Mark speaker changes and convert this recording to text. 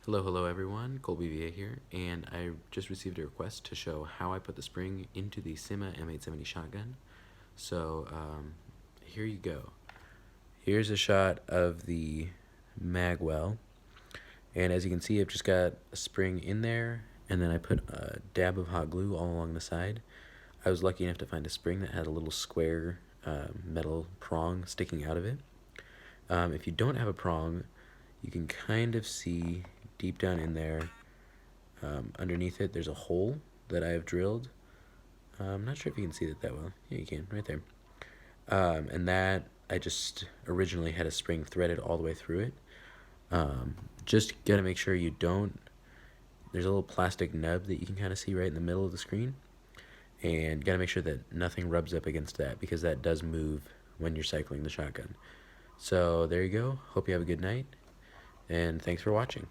Speaker 1: Hello everyone, Colby VA here, and I just received a request to show how I put the spring into the Cyma M870 Shotgun. So here you go. Here's a shot of the mag well, and as you can see I've just got a spring in there, and then I put a dab of hot glue all along the side. I was lucky enough to find a spring that had a little square metal prong sticking out of it. If you don't have a prong, you can kind of see deep down in there, underneath it, there's a hole that I have drilled. I'm not sure if you can see that well. Yeah, you can, right there. And that, I just originally had a spring threaded all the way through it. Just gotta make sure you don't, there's a little plastic nub that you can kind of see right in the middle of the screen. And gotta make sure that nothing rubs up against that, because that does move when you're cycling the shotgun. So there you go. Hope you have a good night, and thanks for watching.